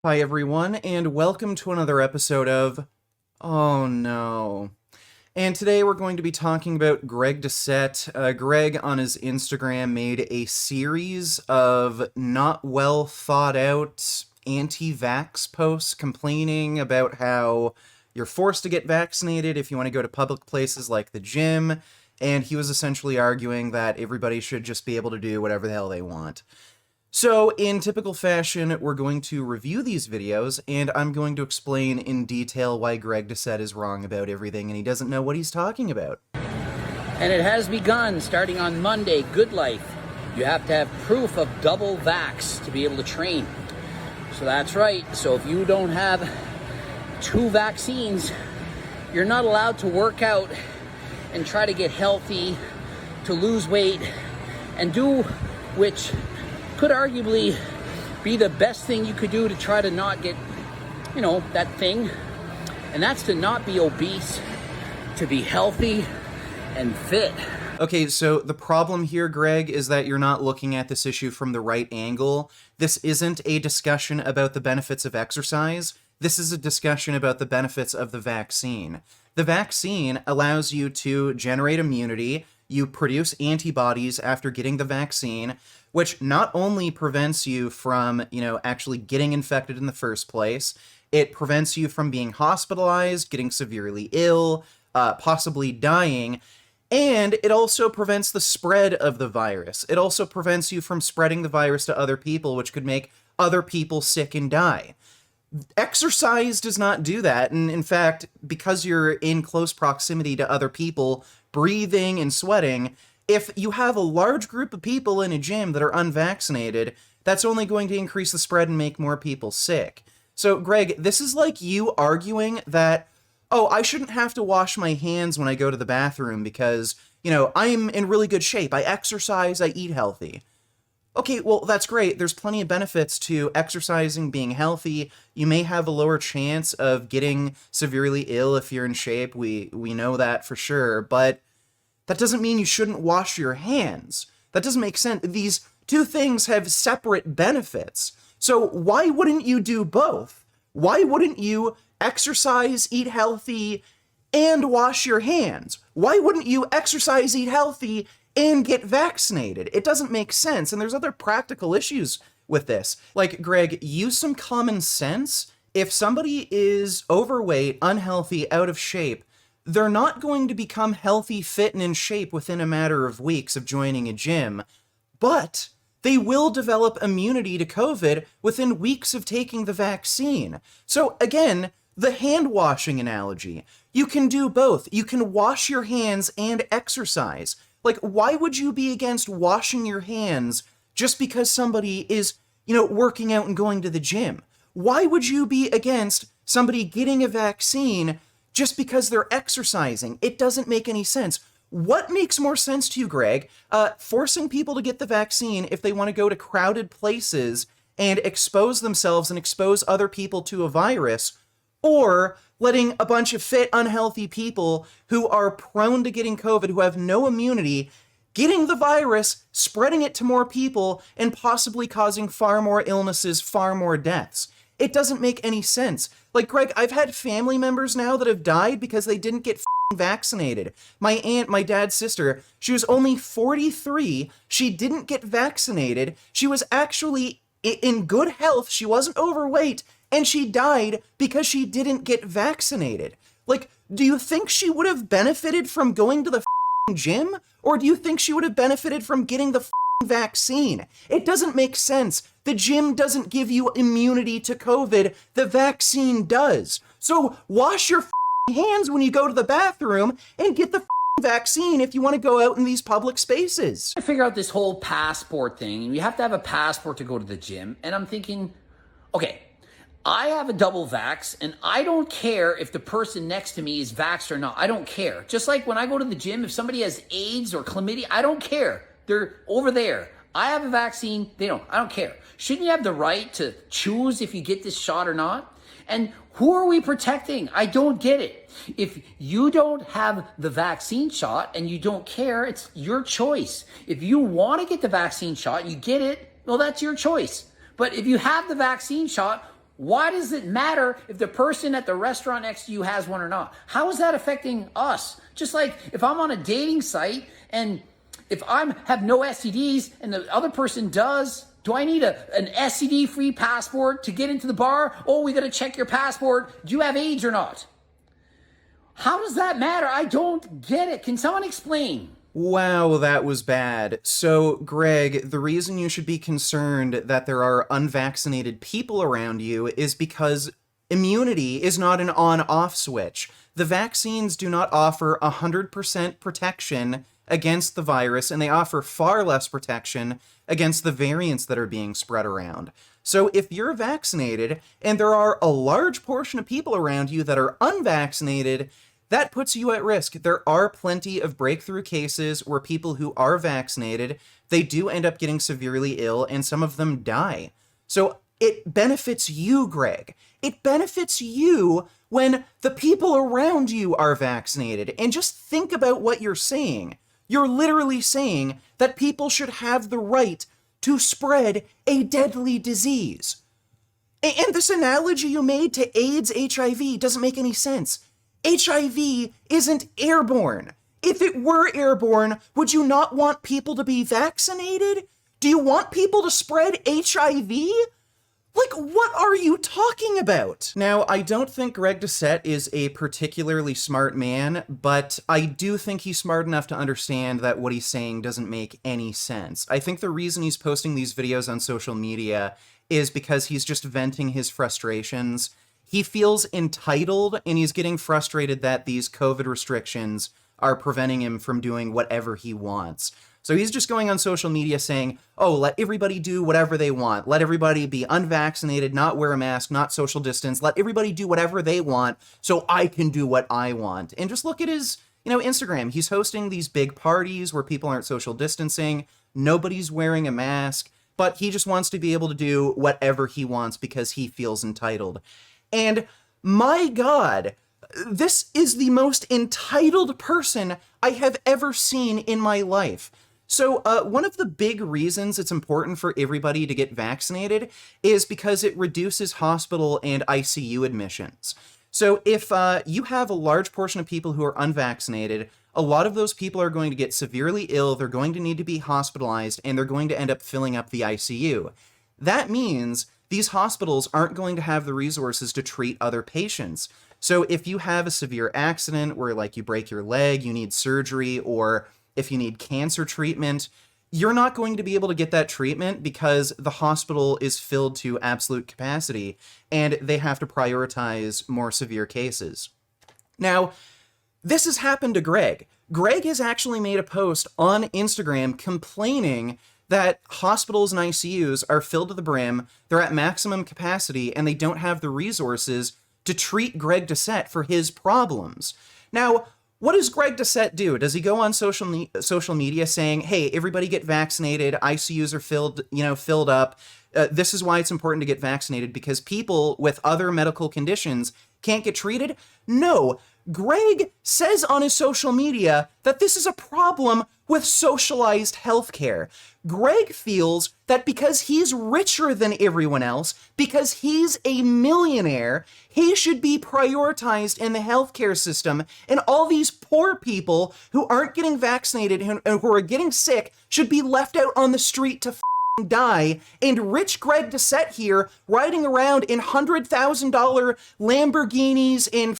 Hi, everyone, and welcome to another episode of Oh No. And today we're going to be talking about Greg Doucette. Greg on his Instagram made a series of not well thought out anti vax posts complaining about how you're forced to get vaccinated if you want to go to public places like the gym. And he was essentially arguing that everybody should just be able to do whatever the hell they want. So, in typical fashion, we're going to review these videos, and I'm going to explain in detail why Greg Doucette is wrong about everything and he doesn't know what he's talking about. And it has begun starting on Monday. Good Life. You have to have proof of double vax to be able to train. So that's right. So if you don't have 2 vaccines, you're not allowed to work out and try to get healthy, to lose weight, and do which could arguably be the best thing you could do to try to not get, that thing. And that's to not be obese, to be healthy and fit. Okay, so the problem here, Greg, is that you're not looking at this issue from the right angle. This isn't a discussion about the benefits of exercise. This is a discussion about the benefits of the vaccine. The vaccine allows you to generate immunity. You produce antibodies after getting the vaccine, which not only prevents you from, actually getting infected in the first place, it prevents you from being hospitalized, getting severely ill, possibly dying, and it also prevents the spread of the virus. It also prevents you from spreading the virus to other people, which could make other people sick and die. Exercise does not do that, and in fact, because you're in close proximity to other people, breathing and sweating, if you have a large group of people in a gym that are unvaccinated, that's only going to increase the spread and make more people sick. So, Greg, this is like you arguing that, oh, I shouldn't have to wash my hands when I go to the bathroom because, I'm in really good shape. I exercise, I eat healthy. Okay, well, that's great. There's plenty of benefits to exercising, being healthy. You may have a lower chance of getting severely ill if you're in shape. We know that for sure, but that doesn't mean you shouldn't wash your hands. That doesn't make sense. These two things have separate benefits. So why wouldn't you do both? Why wouldn't you exercise, eat healthy, and wash your hands? Why wouldn't you exercise, eat healthy, and get vaccinated? It doesn't make sense, and there's other practical issues with this. Like, Greg, use some common sense. If somebody is overweight, unhealthy, out of shape, they're not going to become healthy, fit, and in shape within a matter of weeks of joining a gym, but they will develop immunity to COVID within weeks of taking the vaccine. So again, the hand washing analogy. You can do both. You can wash your hands and exercise. Like, why would you be against washing your hands just because somebody is, working out and going to the gym? Why would you be against somebody getting a vaccine just because they're exercising? It doesn't make any sense. What makes more sense to you, Greg? Forcing people to get the vaccine if they want to go to crowded places and expose themselves and expose other people to a virus, or letting a bunch of fit, unhealthy people who are prone to getting COVID, who have no immunity, getting the virus, spreading it to more people, and possibly causing far more illnesses, far more deaths. It doesn't make any sense. Like, Greg, I've had family members now that have died because they didn't get vaccinated. My aunt, my dad's sister, she was only 43. She didn't get vaccinated. She was actually in good health. She wasn't overweight, and she died because she didn't get vaccinated. Like, do you think she would have benefited from going to the gym? Or do you think she would have benefited from getting the vaccine? It doesn't make sense. The gym doesn't give you immunity to COVID. The vaccine does. So wash your hands when you go to the bathroom and get the vaccine if you want to go out in these public spaces. I figure out this whole passport thing, and you have to have a passport to go to the gym. And I'm thinking, okay, I have a double vax, and I don't care if the person next to me is vaxxed or not. I don't care. Just like when I go to the gym, if somebody has AIDS or chlamydia, I don't care. They're over there. I have a vaccine. They don't. I don't care. Shouldn't you have the right to choose if you get this shot or not? And who are we protecting? I don't get it. If you don't have the vaccine shot and you don't care, it's your choice. If you want to get the vaccine shot, you get it, well, that's your choice. But if you have the vaccine shot, Why does it matter if the person at the restaurant next to you has one or not? How is that affecting us? Just like if I'm on a dating site and if I have no STDs and the other person does, do I need an STD-free passport to get into the bar? Oh, we got to check your passport. Do you have AIDS or not? How does that matter? I don't get it. Can someone explain? Wow, that was bad. So, Greg, the reason you should be concerned that there are unvaccinated people around you is because immunity is not an on-off switch. The vaccines do not offer 100% protection against the virus, and they offer far less protection against the variants that are being spread around. So if you're vaccinated, and there are a large portion of people around you that are unvaccinated, that puts you at risk. There are plenty of breakthrough cases where people who are vaccinated, they do end up getting severely ill, and some of them die. So it benefits you, Greg. It benefits you when the people around you are vaccinated. And just think about what you're saying. You're literally saying that people should have the right to spread a deadly disease. And this analogy you made to AIDS, HIV doesn't make any sense. HIV isn't airborne. If it were airborne, would you not want people to be vaccinated? Do you want people to spread HIV? Like, what are you talking about? Now, I don't think Greg Doucette is a particularly smart man, but I do think he's smart enough to understand that what he's saying doesn't make any sense. I think the reason he's posting these videos on social media is because he's just venting his frustrations. He feels entitled, and he's getting frustrated that these COVID restrictions are preventing him from doing whatever he wants. So he's just going on social media saying, oh, let everybody do whatever they want. Let everybody be unvaccinated, not wear a mask, not social distance. Let everybody do whatever they want so I can do what I want. And just look at his, Instagram. He's hosting these big parties where people aren't social distancing. Nobody's wearing a mask, but he just wants to be able to do whatever he wants because he feels entitled. And my God, this is the most entitled person I have ever seen in my life. So one of the big reasons it's important for everybody to get vaccinated is because it reduces hospital and ICU admissions. So if you have a large portion of people who are unvaccinated, a lot of those people are going to get severely ill, they're going to need to be hospitalized, and they're going to end up filling up the ICU. That means these hospitals aren't going to have the resources to treat other patients. So if you have a severe accident where you break your leg, you need surgery, or if you need cancer treatment, you're not going to be able to get that treatment because the hospital is filled to absolute capacity and they have to prioritize more severe cases. Now, this has happened to Greg. Greg has actually made a post on Instagram complaining that hospitals and ICUs are filled to the brim, they're at maximum capacity, and they don't have the resources to treat Greg Doucette for his problems. Now, what does Greg Doucette do? Does he go on social media saying, hey, everybody get vaccinated, ICUs are filled up, this is why it's important to get vaccinated because people with other medical conditions can't get treated? No. Greg says on his social media that this is a problem with socialized healthcare. Greg feels that because he's richer than everyone else, because he's a millionaire, he should be prioritized in the healthcare system, and all these poor people who aren't getting vaccinated and who are getting sick should be left out on the street to die, and rich Greg Doucette here riding around in $100,000 Lamborghinis and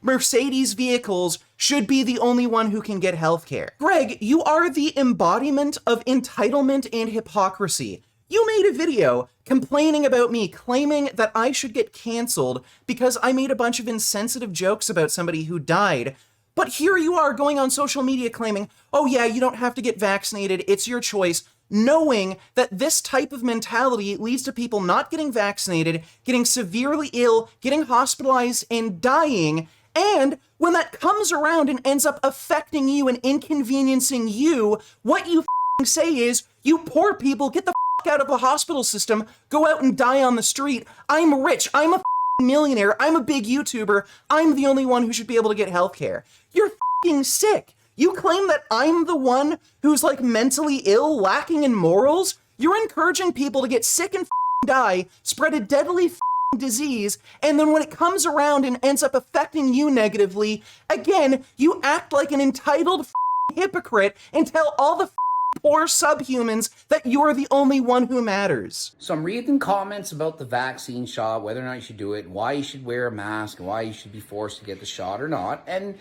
Mercedes vehicles should be the only one who can get healthcare. Greg, you are the embodiment of entitlement and hypocrisy. You made a video complaining about me, claiming that I should get canceled because I made a bunch of insensitive jokes about somebody who died. But here you are going on social media claiming, oh yeah, you don't have to get vaccinated, it's your choice, knowing that this type of mentality leads to people not getting vaccinated, getting severely ill, getting hospitalized, and dying. And when that comes around and ends up affecting you and inconveniencing you, what you say is, you poor people, get the out of the hospital system, go out and die on the street. I'm rich, I'm a millionaire, I'm a big YouTuber, I'm the only one who should be able to get healthcare. You're sick. You claim that I'm the one who's mentally ill, lacking in morals? You're encouraging people to get sick and die, spread a deadly disease, and then when it comes around and ends up affecting you negatively, again, you act like an entitled hypocrite and tell all the poor subhumans that you're the only one who matters. So I'm reading comments about the vaccine shot, whether or not you should do it, why you should wear a mask, why you should be forced to get the shot or not. And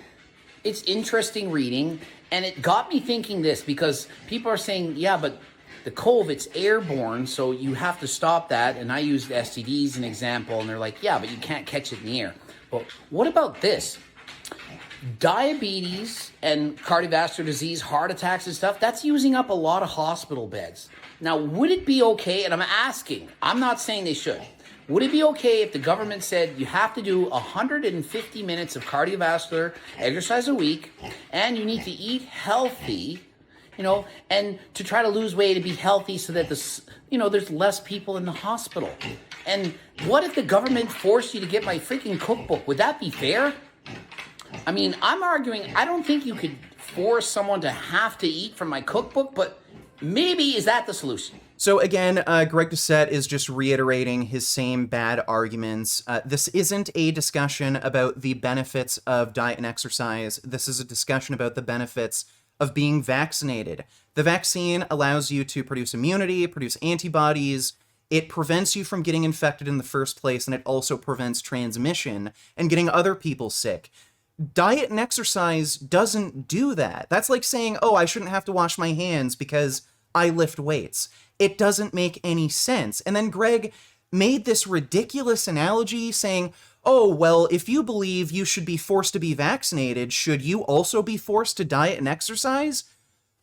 it's interesting reading. And it got me thinking this, because people are saying, yeah, but the COVID's airborne, so you have to stop that. And I used STDs as an example, and they're like, yeah, but you can't catch it in the air. Well, what about this? Diabetes and cardiovascular disease, heart attacks and stuff, that's using up a lot of hospital beds. Now, would it be okay, and I'm asking, I'm not saying they should, would it be okay if the government said you have to do 150 minutes of cardiovascular exercise a week, and you need to eat healthy, and to try to lose weight and be healthy so that there's less people in the hospital? And what if the government forced you to get my freaking cookbook? Would that be fair? I mean, I'm arguing, I don't think you could force someone to have to eat from my cookbook, but maybe is that the solution? So again, Greg Doucette is just reiterating his same bad arguments. This isn't a discussion about the benefits of diet and exercise. This is a discussion about the benefits of being vaccinated. The vaccine allows you to produce immunity, produce antibodies. It prevents you from getting infected in the first place, and it also prevents transmission and getting other people sick. Diet and exercise doesn't do that. That's like saying, oh, I shouldn't have to wash my hands because I lift weights. It doesn't make any sense. And then Greg made this ridiculous analogy saying, oh, well, if you believe you should be forced to be vaccinated, should you also be forced to diet and exercise?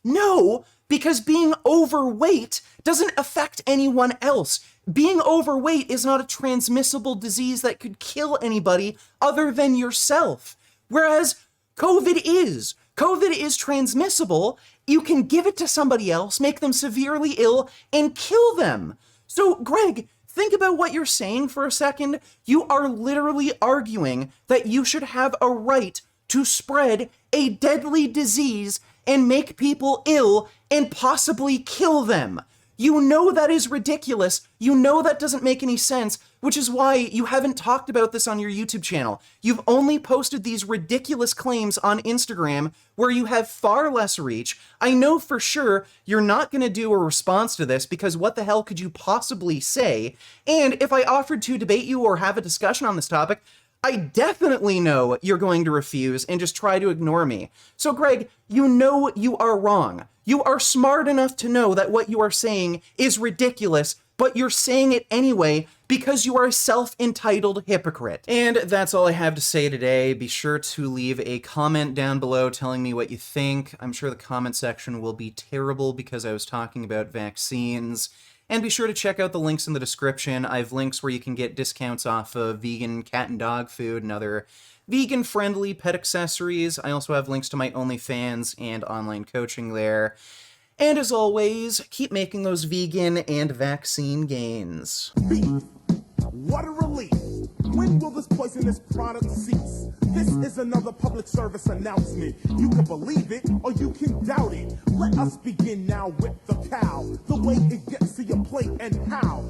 No, because being overweight doesn't affect anyone else. Being overweight is not a transmissible disease that could kill anybody other than yourself. Whereas COVID is. COVID is transmissible. You can give it to somebody else, make them severely ill, and kill them. So, Greg, think about what you're saying for a second. You are literally arguing that you should have a right to spread a deadly disease and make people ill and possibly kill them. You know that is ridiculous. You know that doesn't make any sense, which is why you haven't talked about this on your YouTube channel. You've only posted these ridiculous claims on Instagram where you have far less reach. I know for sure you're not going to do a response to this because what the hell could you possibly say? And if I offered to debate you or have a discussion on this topic, I definitely know you're going to refuse and just try to ignore me. So Greg, you know you are wrong. You are smart enough to know that what you are saying is ridiculous, but you're saying it anyway because you are a self-entitled hypocrite. And that's all I have to say today. Be sure to leave a comment down below telling me what you think. I'm sure the comment section will be terrible because I was talking about vaccines. And be sure to check out the links in the description. I have links where you can get discounts off of vegan cat and dog food and other vegan-friendly pet accessories. I also have links to my OnlyFans and online coaching there. And as always, keep making those vegan and vaccine gains. Beef. What a relief. When will this poisonous product cease? This is another public service announcement. You can believe it or you can doubt it. Let us begin now with the cow. The way it gets to your plate and how.